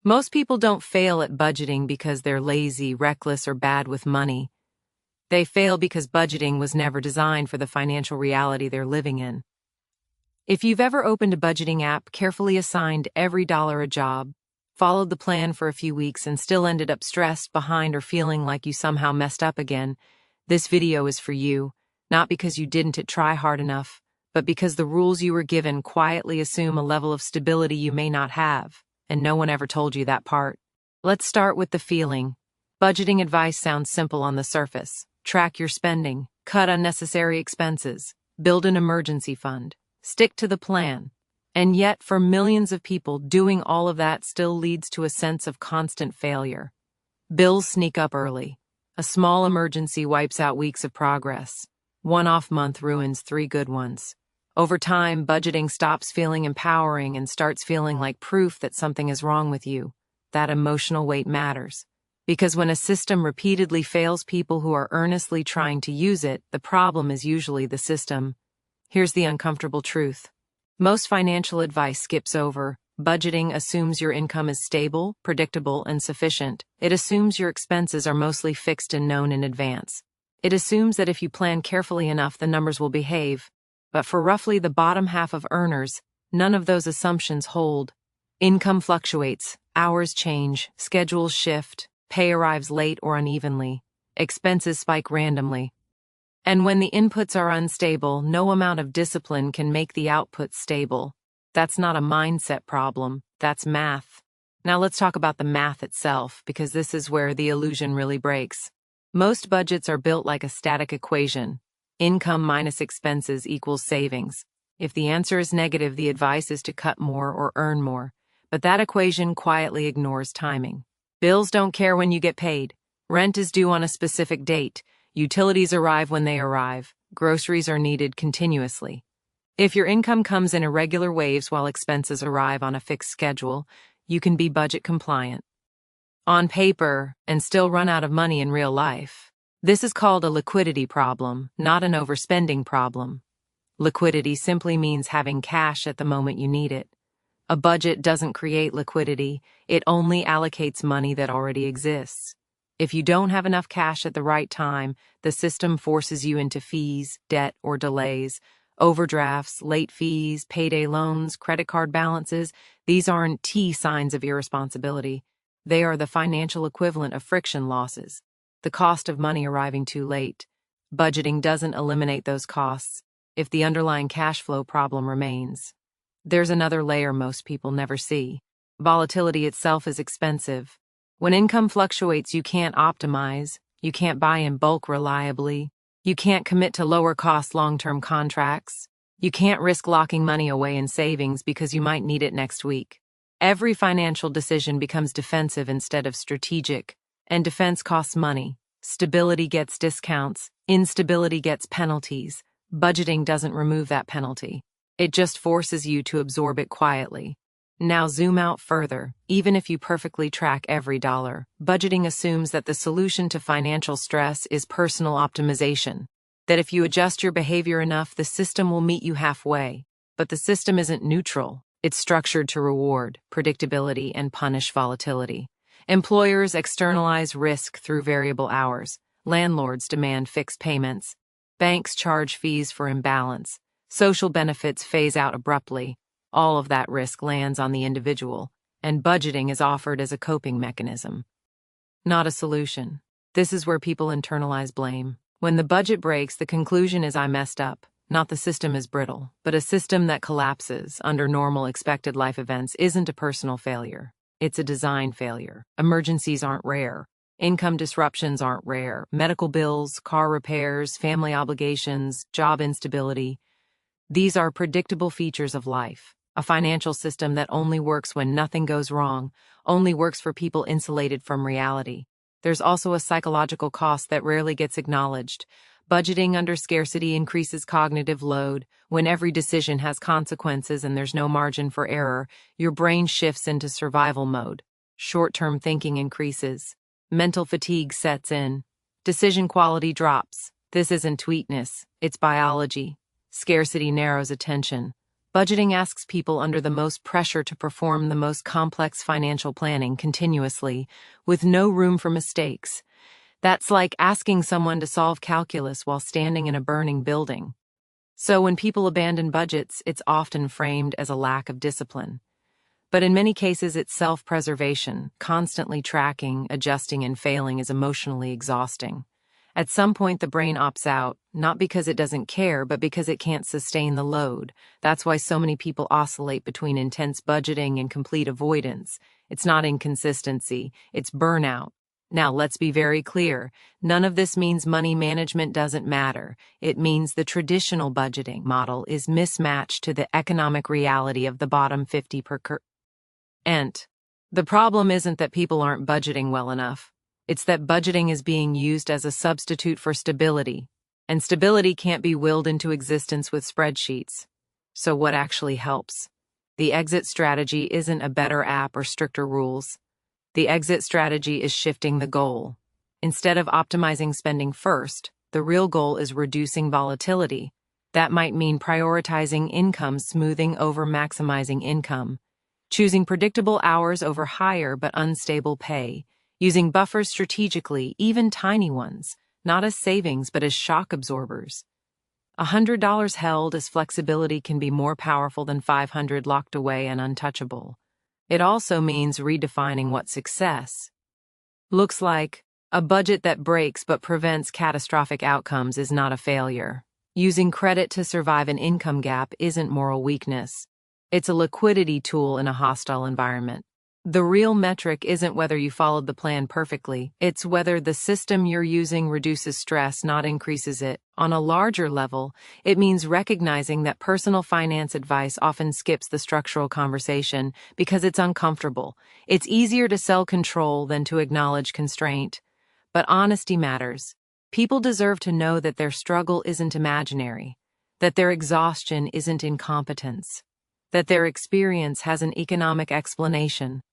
Most people don't fail at budgeting because they're lazy, reckless, or bad with money. They fail because budgeting was never designed for the financial reality they're living in. If you've ever opened a budgeting app, carefully assigned every dollar a job, followed the plan for a few weeks, and still ended up stressed, behind, or feeling like you somehow messed up again, this video is for you, not because you didn't try hard enough, but because the rules you were given quietly assume a level of stability you may not have, and no one ever told you that part. Let's start with the feeling. Budgeting advice sounds simple on the surface. Track your spending, cut unnecessary expenses, build an emergency fund, stick to the plan. And yet, for millions of people, doing all of that still leads to a sense of constant failure. Bills sneak up early. A small emergency wipes out weeks of progress. One-off month ruins 3 good ones. Over time, budgeting stops feeling empowering and starts feeling like proof that something is wrong with you. That emotional weight matters. Because when a system repeatedly fails people who are earnestly trying to use it, the problem is usually the system. Here's the uncomfortable truth. Most financial advice skips over. Budgeting assumes your income is stable, predictable, and sufficient. It assumes your expenses are mostly fixed and known in advance. It assumes that if you plan carefully enough, the numbers will behave. But for roughly the bottom half of earners, none of those assumptions hold. Income fluctuates, hours change, schedules shift, pay arrives late or unevenly, expenses spike randomly. And when the inputs are unstable, no amount of discipline can make the output stable. That's not a mindset problem, that's math. Now let's talk about the math itself, because this is where the illusion really breaks. Most budgets are built like a static equation. Income minus expenses equals savings. If the answer is negative, the advice is to cut more or earn more. But that equation quietly ignores timing. Bills don't care when you get paid. Rent is due on a specific date. Utilities arrive when they arrive. Groceries are needed continuously. If your income comes in irregular waves while expenses arrive on a fixed schedule, you can be budget compliant on paper and still run out of money in real life. This is called a liquidity problem, not an overspending problem. Liquidity simply means having cash at the moment you need it. A budget doesn't create liquidity, it only allocates money that already exists. If you don't have enough cash at the right time, the system forces you into fees, debt, or delays. Overdrafts, late fees, payday loans, credit card balances, these aren't signs of irresponsibility. They are the financial equivalent of friction losses, the cost of money arriving too late. Budgeting doesn't eliminate those costs if the underlying cash flow problem remains. There's another layer most people never see. Volatility itself is expensive. When income fluctuates, you can't optimize, you can't buy in bulk reliably, you can't commit to lower-cost long-term contracts, you can't risk locking money away in savings because you might need it next week. Every financial decision becomes defensive instead of strategic, and defense costs money. Stability gets discounts, instability gets penalties. Budgeting doesn't remove that penalty. It just forces you to absorb it quietly. Now zoom out further. Even if you perfectly track every dollar, budgeting assumes that the solution to financial stress is personal optimization. That if you adjust your behavior enough, the system will meet you halfway. But the system isn't neutral. It's structured to reward predictability and punish volatility. Employers externalize risk through variable hours. Landlords demand fixed payments. Banks charge fees for imbalance. Social benefits phase out abruptly. All of that risk lands on the individual, and budgeting is offered as a coping mechanism, not a solution. This is where people internalize blame. When the budget breaks, the conclusion is I messed up. Not the system is brittle, but a system that collapses under normal expected life events isn't a personal failure. It's a design failure. Emergencies aren't rare. Income disruptions aren't rare. Medical bills, car repairs, family obligations, job instability. These are predictable features of life. A financial system that only works when nothing goes wrong, only works for people insulated from reality. There's also a psychological cost that rarely gets acknowledged. Budgeting under scarcity increases cognitive load. When every decision has consequences and there's no margin for error, your brain shifts into survival mode. Short-term thinking increases. Mental fatigue sets in. Decision quality drops. This isn't weakness, it's biology. Scarcity narrows attention. Budgeting asks people under the most pressure to perform the most complex financial planning continuously, with no room for mistakes. That's like asking someone to solve calculus while standing in a burning building. So when people abandon budgets, it's often framed as a lack of discipline. But in many cases, it's self-preservation. Constantly tracking, adjusting, and failing is emotionally exhausting. At some point, the brain opts out, not because it doesn't care, but because it can't sustain the load. That's why so many people oscillate between intense budgeting and complete avoidance. It's not inconsistency, it's burnout. Now, let's be very clear. None of this means money management doesn't matter. It means the traditional budgeting model is mismatched to the economic reality of the bottom 50%. The problem isn't that people aren't budgeting well enough. It's that budgeting is being used as a substitute for stability, and stability can't be willed into existence with spreadsheets. So what actually helps? The exit strategy isn't a better app or stricter rules. The exit strategy is shifting the goal. Instead of optimizing spending first, the real goal is reducing volatility. That might mean prioritizing income smoothing over maximizing income, choosing predictable hours over higher but unstable pay, using buffers strategically, even tiny ones, not as savings but as shock absorbers. $100 held as flexibility can be more powerful than $500 locked away and untouchable. It also means redefining what success looks like. A budget that breaks but prevents catastrophic outcomes is not a failure. Using credit to survive an income gap isn't moral weakness. It's a liquidity tool in a hostile environment. The real metric isn't whether you followed the plan perfectly, it's whether the system you're using reduces stress, not increases it. On a larger level, it means recognizing that personal finance advice often skips the structural conversation because it's uncomfortable. It's easier to sell control than to acknowledge constraint. But honesty matters. People deserve to know that their struggle isn't imaginary, that their exhaustion isn't incompetence, that their experience has an economic explanation.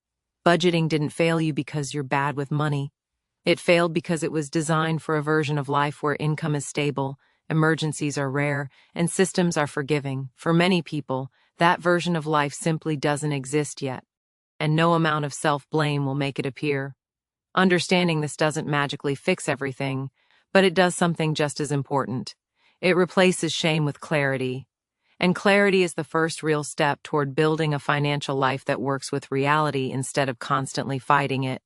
Budgeting didn't fail you because you're bad with money. It failed because it was designed for a version of life where income is stable, emergencies are rare, and systems are forgiving. For many people, that version of life simply doesn't exist yet, and no amount of self-blame will make it appear. Understanding this doesn't magically fix everything, but it does something just as important. It replaces shame with clarity. And clarity is the first real step toward building a financial life that works with reality instead of constantly fighting it.